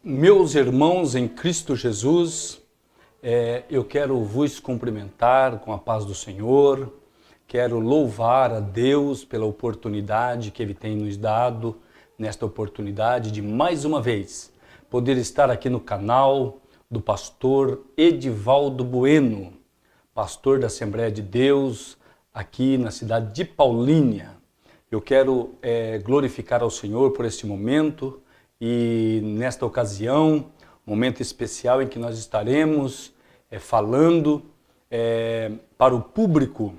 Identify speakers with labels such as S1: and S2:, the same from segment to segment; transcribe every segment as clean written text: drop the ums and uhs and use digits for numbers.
S1: Meus irmãos em Cristo Jesus, eu quero vos cumprimentar com a paz do Senhor, quero louvar a Deus pela oportunidade que Ele tem nos dado, nesta oportunidade de mais uma vez poder estar aqui no canal do pastor Edivaldo Bueno, pastor da Assembleia de Deus aqui na cidade de Paulínia. Eu quero glorificar ao Senhor por este momento e nesta ocasião, momento especial em que nós estaremos falando para o público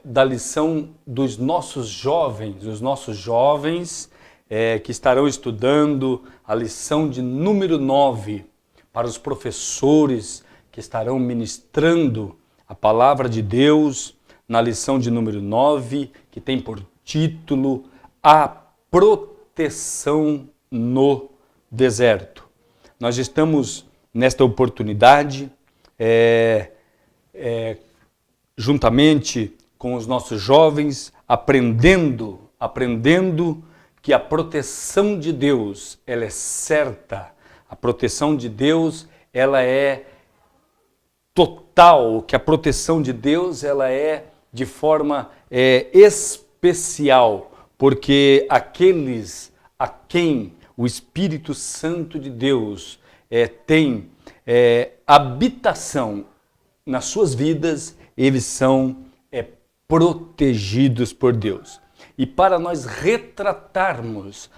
S1: da lição dos nossos jovens, que estarão estudando a lição de número 9, para os professores que estarão ministrando a palavra de Deus na lição de número 9, que tem por título A Proteção no Deserto. Nós estamos nesta oportunidade, juntamente com os nossos jovens, aprendendo que a proteção de Deus, ela é certa, a proteção de Deus, ela é total, que a proteção de Deus, ela é de forma especial, porque aqueles a quem o Espírito Santo de Deus tem habitação nas suas vidas, eles são protegidos por Deus. E para nós retratarmos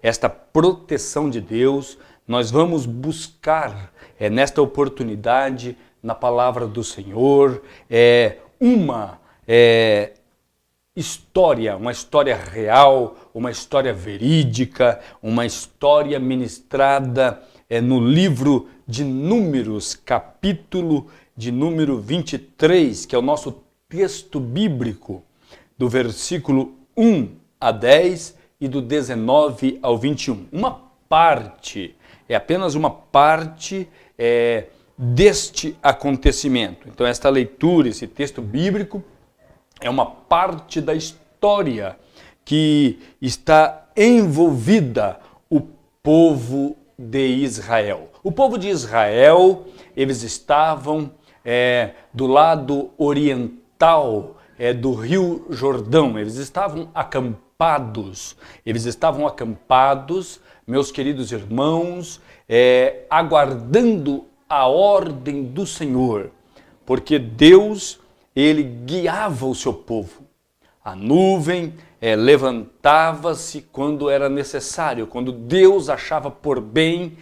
S1: esta proteção de Deus, nós vamos buscar nesta oportunidade, na palavra do Senhor, uma história real, uma história verídica, uma história ministrada no livro de Números, capítulo de número 23, que é o nosso texto bíblico, do versículo 1 a 10 e do 19 ao 21. Uma parte, apenas uma parte deste acontecimento. Então esta leitura, esse texto bíblico, é uma parte da história que está envolvida o povo de Israel. O povo de Israel, eles estavam do lado oriental do Rio Jordão. Eles estavam acampados, meus queridos irmãos, aguardando a ordem do Senhor, porque Deus, Ele guiava o seu povo. A nuvem levantava-se quando era necessário, quando Deus achava por bem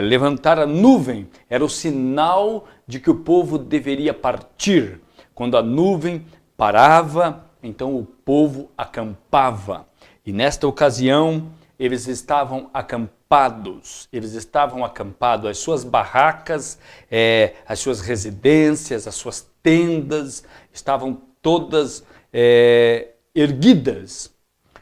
S1: levantar a nuvem, era o sinal de que o povo deveria partir. Quando a nuvem parava, então o povo acampava. E nesta ocasião, eles estavam acampados, as suas barracas, as suas residências, as suas tendas, estavam todas erguidas.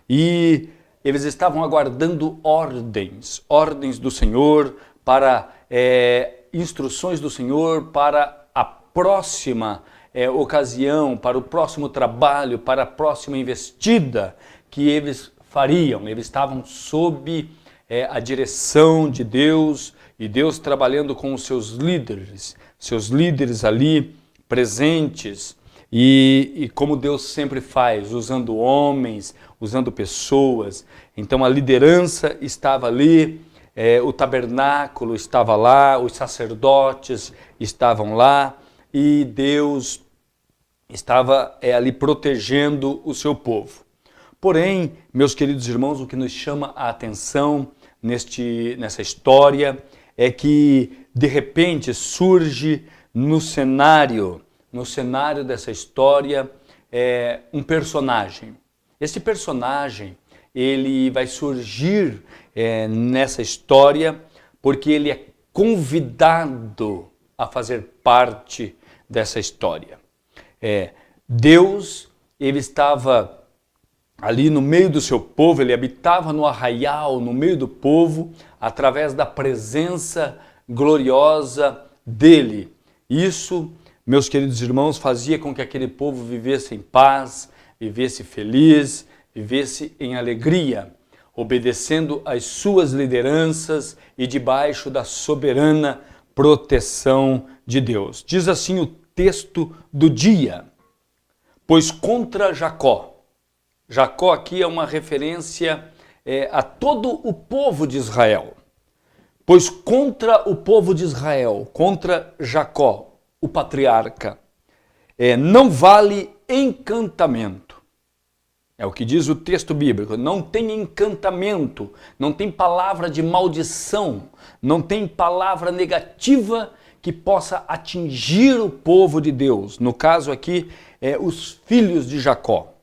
S1: E eles estavam aguardando ordens do Senhor, para instruções do Senhor para a próxima ocasião, para o próximo trabalho, para a próxima investida que eles fariam. Eles estavam sob a direção de Deus, e Deus trabalhando com os seus líderes ali presentes, e como Deus sempre faz, usando homens, usando pessoas. Então a liderança estava ali, o tabernáculo estava lá, os sacerdotes estavam lá, e Deus estava ali protegendo o seu povo. Porém, meus queridos irmãos, o que nos chama a atenção nessa história é que, de repente, surge no cenário dessa história um personagem. Esse personagem, ele vai surgir nessa história porque ele é convidado a fazer parte dessa história. Deus, ele estava ali no meio do seu povo, ele habitava no arraial, no meio do povo, através da presença gloriosa dele. Isso, meus queridos irmãos, fazia com que aquele povo vivesse em paz, vivesse feliz, vivesse em alegria. obedecendo às suas lideranças e debaixo da soberana proteção de Deus. Diz assim o texto do dia: pois contra Jacó. Jacó aqui é uma referência a todo o povo de Israel. Pois contra o povo de Israel, contra Jacó, o patriarca, não vale encantamento. É o que diz o texto bíblico. Não tem encantamento, não tem palavra de maldição, não tem palavra negativa que possa atingir o povo de Deus. No caso aqui, os filhos de Jacó.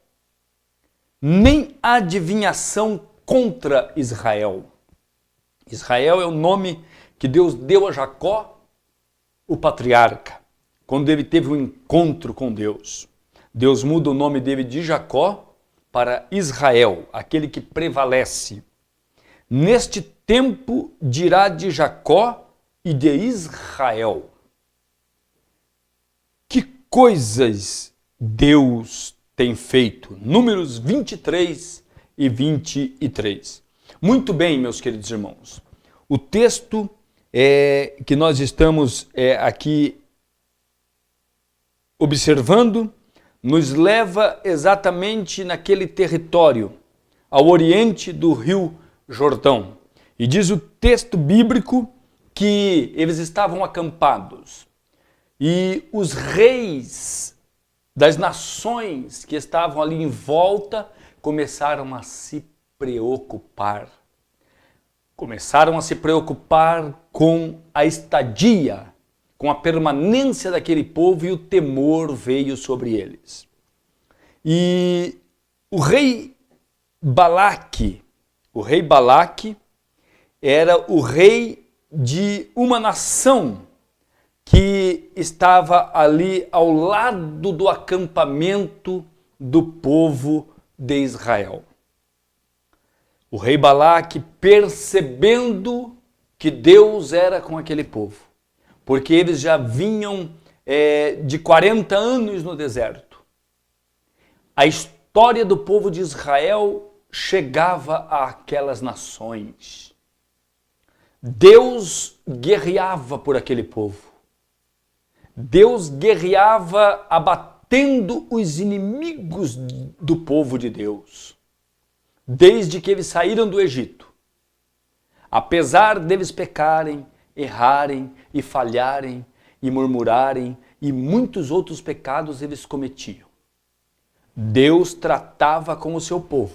S1: Nem adivinhação contra Israel. Israel é o nome que Deus deu a Jacó, o patriarca, quando ele teve um encontro com Deus. Deus muda o nome dele de Jacó para Israel, aquele que prevalece. Neste tempo dirá de Jacó e de Israel: que coisas Deus tem feito. Números 23 e 23. Muito bem, meus queridos irmãos. O texto que nós estamos aqui observando nos leva exatamente naquele território, ao oriente do rio Jordão. E diz o texto bíblico que eles estavam acampados. E os reis das nações que estavam ali em volta começaram a se preocupar. Começaram a se preocupar com a estadia, com a permanência daquele povo, e o temor veio sobre eles. E o rei Balaque era o rei de uma nação que estava ali ao lado do acampamento do povo de Israel. O rei Balaque, percebendo que Deus era com aquele povo, porque eles já vinham de 40 anos no deserto. A história do povo de Israel chegava àquelas nações. Deus guerreava por aquele povo. Deus guerreava abatendo os inimigos do povo de Deus, desde que eles saíram do Egito. Apesar deles pecarem, errarem e falharem e murmurarem e muitos outros pecados eles cometiam, Deus tratava com o seu povo,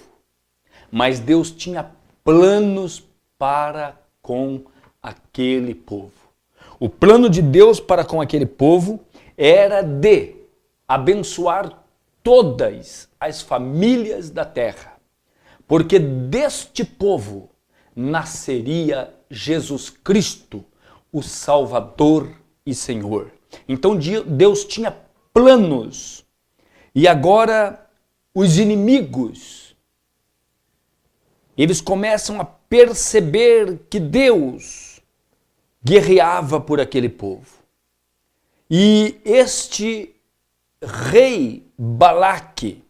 S1: mas Deus tinha planos para com aquele povo. O plano de Deus para com aquele povo era de abençoar todas as famílias da terra, porque deste povo nasceria Jesus Cristo, o Salvador e Senhor. Então Deus tinha planos, e agora os inimigos, eles começam a perceber que Deus guerreava por aquele povo. E este rei Balaque,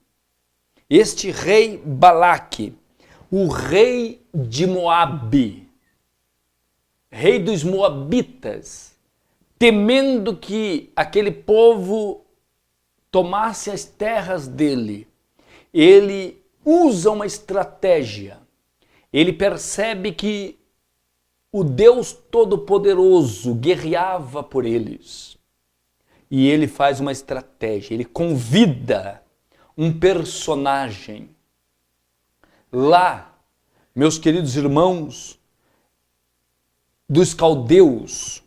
S1: o rei de Moabe, rei dos Moabitas, temendo que aquele povo tomasse as terras dele, ele usa uma estratégia. Ele percebe que o Deus Todo-Poderoso guerreava por eles. E ele faz uma estratégia, ele convida um personagem. Lá, meus queridos irmãos, dos caldeus,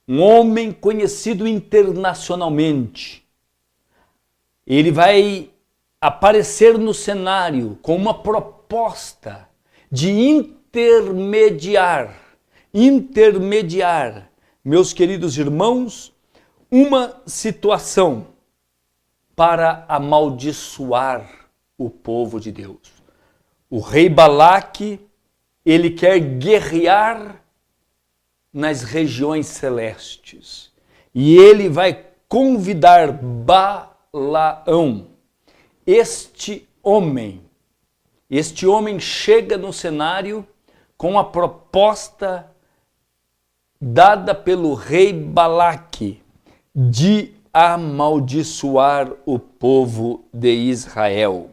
S1: um homem conhecido internacionalmente, ele vai aparecer no cenário com uma proposta de intermediar, meus queridos irmãos, uma situação para amaldiçoar o povo de Deus. O rei Balaque, ele quer guerrear nas regiões celestes. E ele vai convidar Balaão, este homem, este homem chega no cenário com a proposta dada pelo rei Balaque de amaldiçoar o povo de Israel.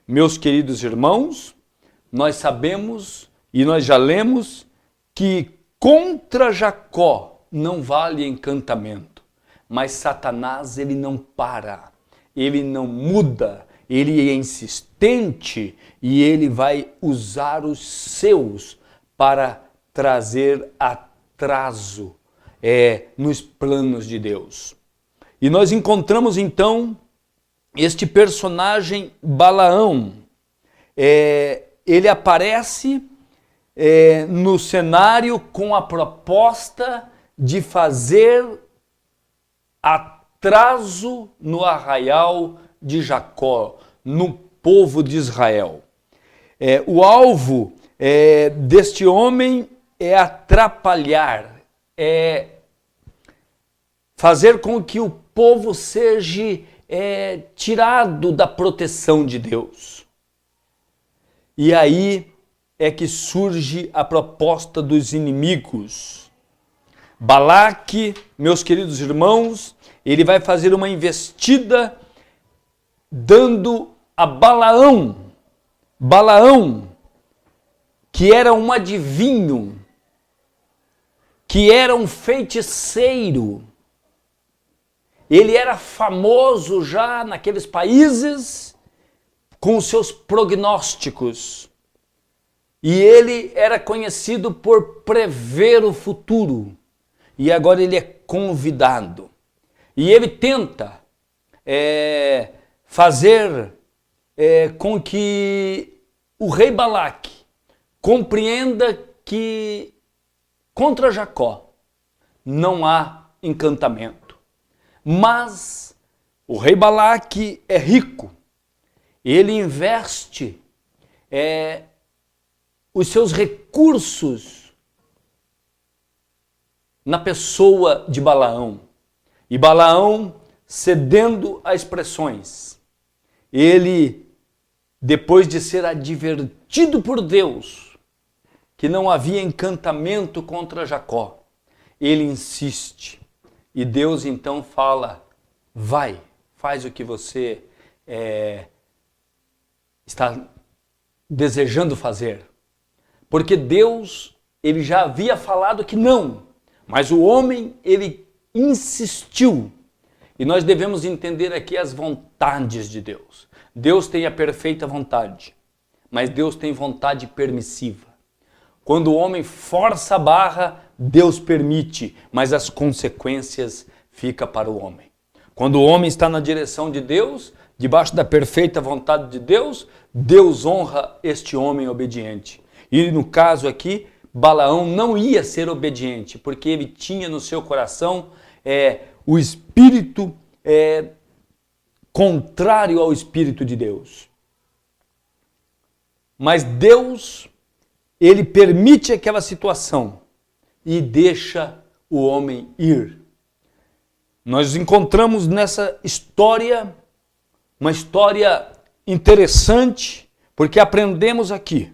S1: Meus queridos irmãos, nós sabemos e nós já lemos que contra Jacó não vale encantamento, mas Satanás ele não para, ele não muda, ele é insistente e ele vai usar os seus para trazer atraso nos planos de Deus. E nós encontramos então este personagem Balaão. Ele aparece no cenário com a proposta de fazer atraso no arraial de Jacó, no povo de Israel. O alvo deste homem é atrapalhar, fazer com que o povo seja tirado da proteção de Deus. E aí é que surge a proposta dos inimigos. Balaque, meus queridos irmãos, ele vai fazer uma investida dando a Balaão, que era um adivinho, que era um feiticeiro. Ele era famoso já naqueles países com os seus prognósticos. E ele era conhecido por prever o futuro. E agora ele é convidado. E ele tenta fazer com que o rei Balaque compreenda que contra Jacó não há encantamento. Mas o rei Balaque é rico. Ele investe os seus recursos na pessoa de Balaão. E Balaão, cedendo a expressões, ele, depois de ser advertido por Deus que não havia encantamento contra Jacó, ele insiste. E Deus então fala, vai, faz o que você está desejando fazer. Porque Deus, ele já havia falado que não, mas o homem, ele insistiu. E nós devemos entender aqui as vontades de Deus. Deus tem a perfeita vontade, mas Deus tem vontade permissiva. Quando o homem força a barra, Deus permite, mas as consequências ficam para o homem. Quando o homem está na direção de Deus, debaixo da perfeita vontade de Deus, Deus honra este homem obediente. E no caso aqui, Balaão não ia ser obediente, porque ele tinha no seu coração o espírito contrário ao espírito de Deus. Mas Deus, ele permite aquela situação e deixa o homem ir. Nós encontramos nessa história uma história interessante, porque aprendemos aqui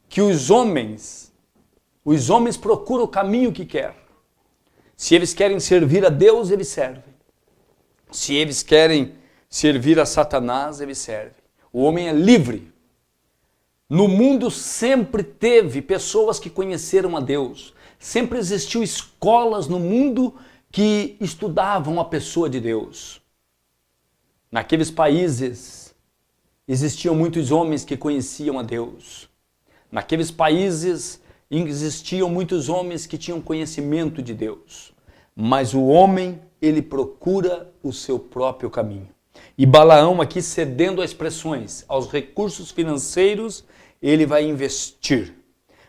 S1: que os homens procuram o caminho que querem. Se eles querem servir a Deus, eles servem. Se eles querem servir a Satanás, eles servem. O homem é livre. No mundo sempre teve pessoas que conheceram a Deus. Sempre existiu escolas no mundo que estudavam a pessoa de Deus. Naqueles países existiam muitos homens que conheciam a Deus. Naqueles países existiam muitos homens que tinham conhecimento de Deus. Mas o homem, ele procura o seu próprio caminho. E Balaão aqui, cedendo a expressões, aos recursos financeiros, ele vai investir.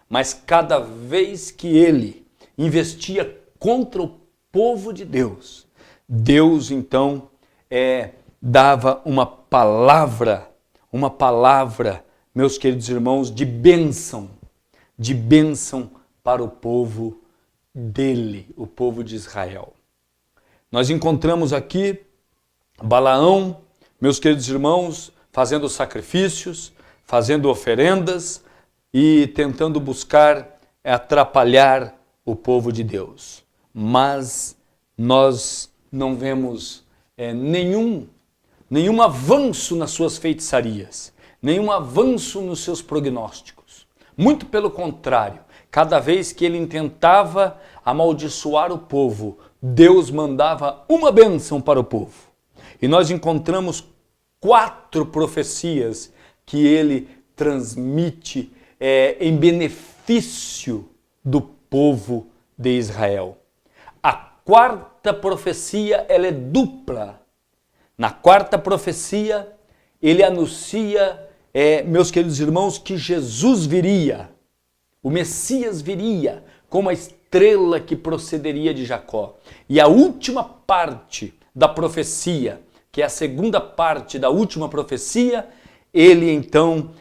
S1: Mas cada vez que ele investia contra o povo de Deus, Deus então dava uma palavra, meus queridos irmãos, de bênção para o povo dele, o povo de Israel. Nós encontramos aqui Balaão, meus queridos irmãos, fazendo sacrifícios, fazendo oferendas e tentando buscar atrapalhar o povo de Deus. Mas nós não vemos nenhum avanço nas suas feitiçarias, nenhum avanço nos seus prognósticos. Muito pelo contrário, cada vez que ele tentava amaldiçoar o povo, Deus mandava uma bênção para o povo. E nós encontramos 4 profecias que ele transmite em benefício do povo de Israel. A 4ª profecia ela é dupla. Na 4ª profecia, ele anuncia, meus queridos irmãos, que Jesus viria, o Messias viria como a estrela que procederia de Jacó. E a última parte da profecia, que é a 2ª parte da última profecia, ele então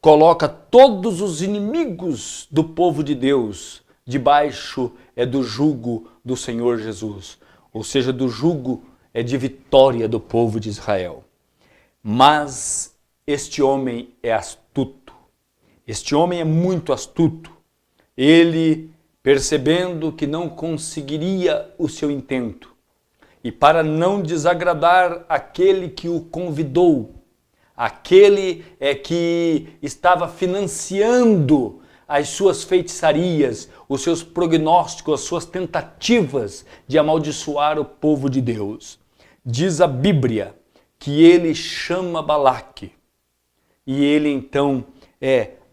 S1: coloca todos os inimigos do povo de Deus debaixo do jugo do Senhor Jesus, ou seja, do jugo de vitória do povo de Israel. Mas este homem é astuto, este homem é muito astuto. Ele, percebendo que não conseguiria o seu intento, e para não desagradar aquele que o convidou, aquele que estava financiando as suas feitiçarias, os seus prognósticos, as suas tentativas de amaldiçoar o povo de Deus. Diz a Bíblia que ele chama Balaque e ele então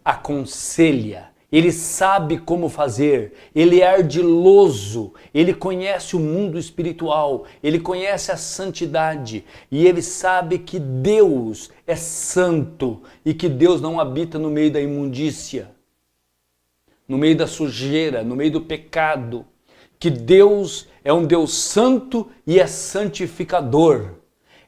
S1: aconselha, ele sabe como fazer, ele é ardiloso, ele conhece o mundo espiritual, ele conhece a santidade e ele sabe que Deus é santo e que Deus não habita no meio da imundícia, no meio da sujeira, no meio do pecado, que Deus é um Deus santo e é santificador.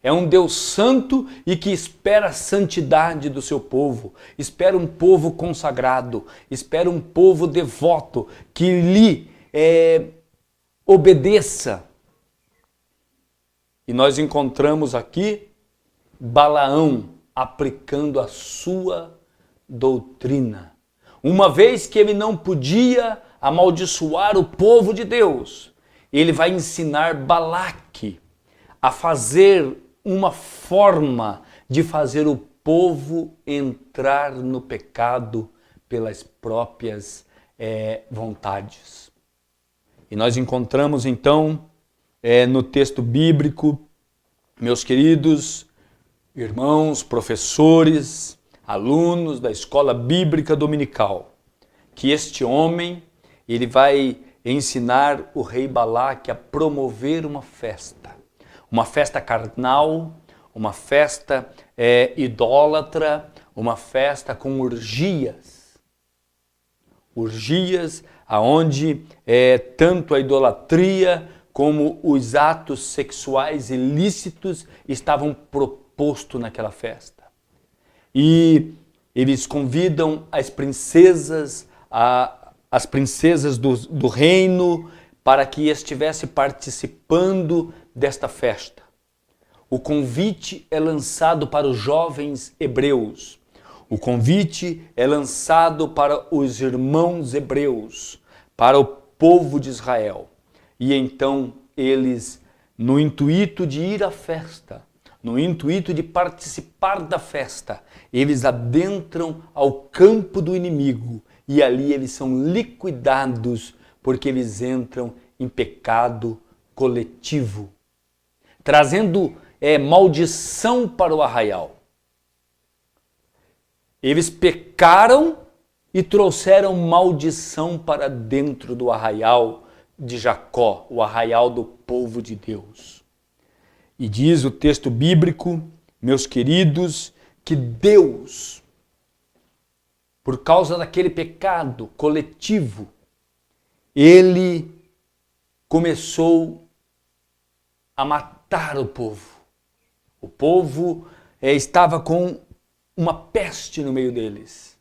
S1: É um Deus santo e que espera a santidade do seu povo, espera um povo consagrado, espera um povo devoto que lhe obedeça. E nós encontramos aqui Balaão aplicando a sua doutrina. Uma vez que ele não podia amaldiçoar o povo de Deus, ele vai ensinar Balaque a fazer uma forma de fazer o povo entrar no pecado pelas próprias vontades. E nós encontramos então no texto bíblico, meus queridos irmãos, professores, alunos da escola bíblica dominical, que este homem ele vai ensinar o rei Balaque a promover uma festa carnal, uma festa idólatra, uma festa com orgias. Orgias aonde tanto a idolatria como os atos sexuais ilícitos estavam propostos naquela festa. E eles convidam as princesas do reino para que estivesse participando desta festa. O convite é lançado para os jovens hebreus. O convite é lançado para os irmãos hebreus, para o povo de Israel. E então eles, no intuito de ir à festa, no intuito de participar da festa, eles adentram ao campo do inimigo e ali eles são liquidados porque eles entram em pecado coletivo, trazendo maldição para o arraial. Eles pecaram e trouxeram maldição para dentro do arraial de Jacó, o arraial do povo de Deus. E diz o texto bíblico, meus queridos, que Deus, por causa daquele pecado coletivo, ele começou a matar o povo. O povo estava com uma peste no meio deles.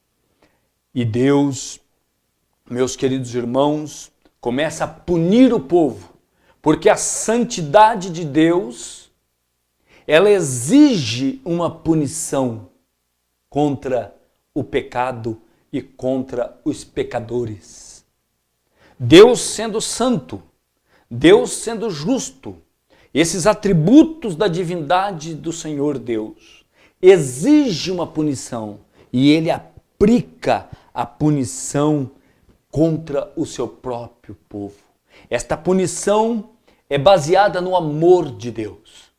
S1: E Deus, meus queridos irmãos, começa a punir o povo, porque a santidade de Deus ela exige uma punição contra o pecado e contra os pecadores. Deus sendo santo, Deus sendo justo, esses atributos da divindade do Senhor Deus, exige uma punição e ele aplica a punição contra o seu próprio povo. Esta punição é baseada no amor de Deus,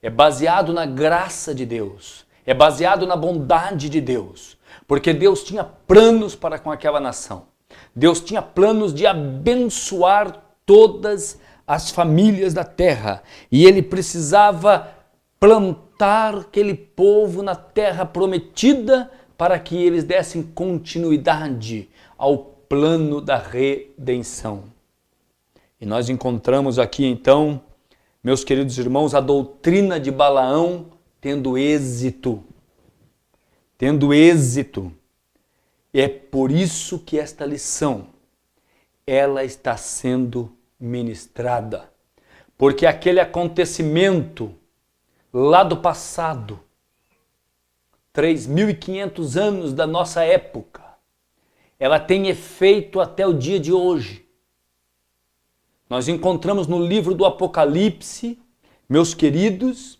S1: é baseado na graça de Deus, é baseado na bondade de Deus, porque Deus tinha planos para com aquela nação. Deus tinha planos de abençoar todas as famílias da terra e ele precisava plantar aquele povo na terra prometida para que eles dessem continuidade ao plano da redenção. E nós encontramos aqui então, meus queridos irmãos, a doutrina de Balaão tendo êxito. Tendo êxito. É por isso que esta lição, ela está sendo ministrada. Porque aquele acontecimento lá do passado, 3.500 anos da nossa época, ela tem efeito até o dia de hoje. Nós encontramos no livro do Apocalipse, meus queridos,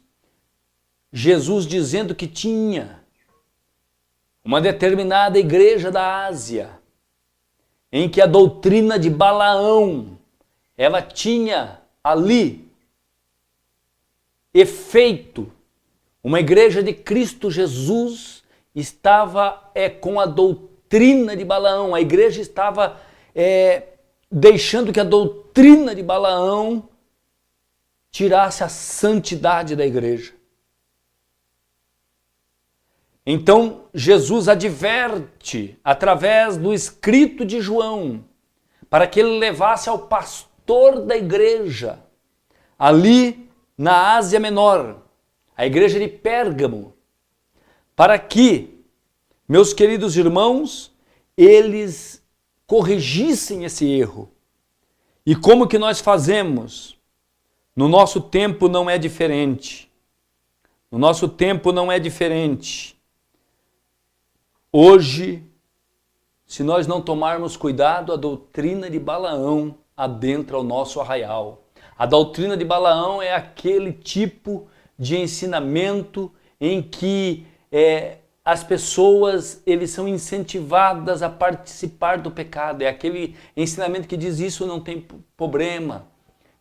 S1: Jesus dizendo que tinha uma determinada igreja da Ásia, em que a doutrina de Balaão, ela tinha ali efeito. Uma igreja de Cristo Jesus estava com a doutrina de Balaão. A igreja estava deixando que a doutrina de Balaão tirasse a santidade da igreja. Então, Jesus adverte, através do escrito de João, para que ele levasse ao pastor da igreja, ali na Ásia Menor, a igreja de Pérgamo, para que, meus queridos irmãos, eles corrigissem esse erro. E como que nós fazemos? No nosso tempo não é diferente. No nosso tempo não é diferente. Hoje, se nós não tomarmos cuidado, a doutrina de Balaão adentra o nosso arraial. A doutrina de Balaão é aquele tipo de ensinamento em que as pessoas eles são incentivadas a participar do pecado. É aquele ensinamento que diz isso não tem problema,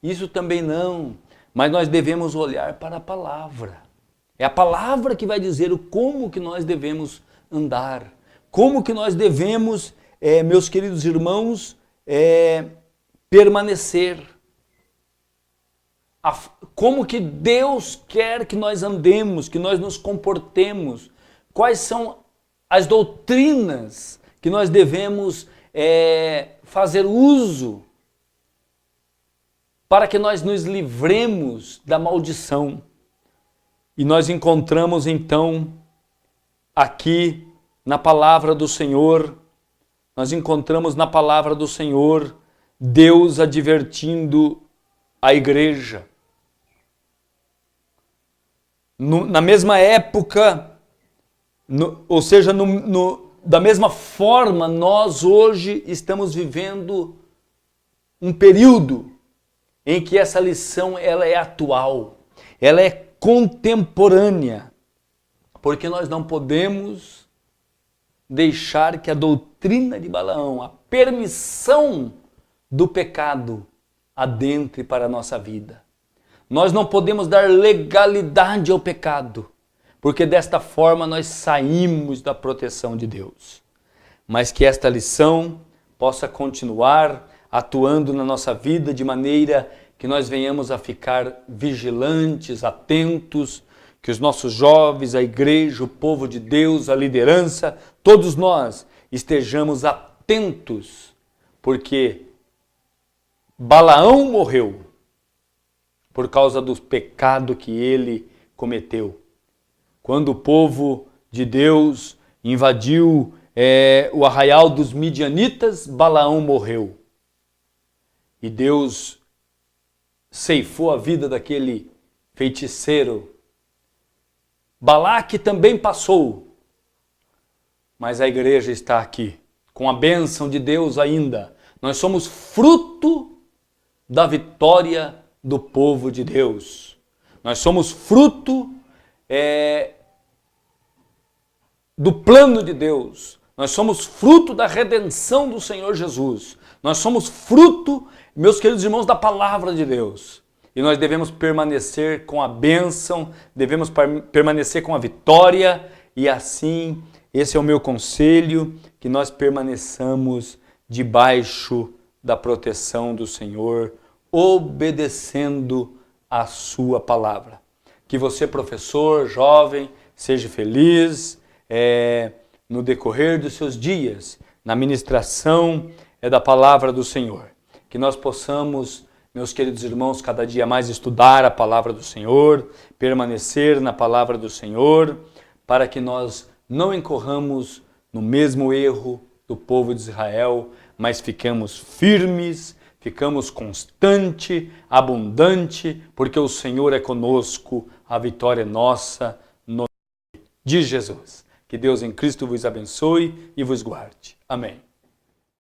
S1: isso também não. Mas nós devemos olhar para a palavra. É a palavra que vai dizer o como que nós devemos andar. Como que nós devemos, meus queridos irmãos, permanecer. Como que Deus quer que nós andemos, que nós nos comportemos. Quais são as doutrinas que nós devemos fazer uso para que nós nos livremos da maldição. E nós encontramos então aqui na palavra do Senhor, nós encontramos na palavra do Senhor Deus advertindo a igreja. Na mesma época, ou seja, da mesma forma, nós hoje estamos vivendo um período em que essa lição ela é atual, ela é contemporânea, porque nós não podemos deixar que a doutrina de Balaão, a permissão do pecado, adentre para a nossa vida. Nós não podemos dar legalidade ao pecado, porque desta forma nós saímos da proteção de Deus. Mas que esta lição possa continuar atuando na nossa vida de maneira que nós venhamos a ficar vigilantes, atentos, que os nossos jovens, a igreja, o povo de Deus, a liderança, todos nós estejamos atentos, porque Balaão morreu por causa do pecado que ele cometeu. Quando o povo de Deus invadiu o arraial dos midianitas, Balaão morreu. E Deus ceifou a vida daquele feiticeiro Balaque também passou, mas a igreja está aqui, com a bênção de Deus ainda. Nós somos fruto da vitória do povo de Deus. Nós somos fruto do plano de Deus. Nós somos fruto da redenção do Senhor Jesus. Nós somos fruto, meus queridos irmãos, da palavra de Deus. E nós devemos permanecer com a bênção, devemos permanecer com a vitória, e assim, esse é o meu conselho, que nós permaneçamos debaixo da proteção do Senhor, obedecendo a sua palavra. Que você, professor, jovem, seja feliz no decorrer dos seus dias, na ministração da palavra do Senhor. Que nós possamos, meus queridos irmãos, cada dia mais estudar a palavra do Senhor, permanecer na palavra do Senhor, para que nós não incorramos no mesmo erro do povo de Israel, mas fiquemos firmes, ficamos constante, abundante, porque o Senhor é conosco, a vitória é nossa, no nome de Jesus. Que Deus em Cristo vos abençoe e vos guarde. Amém.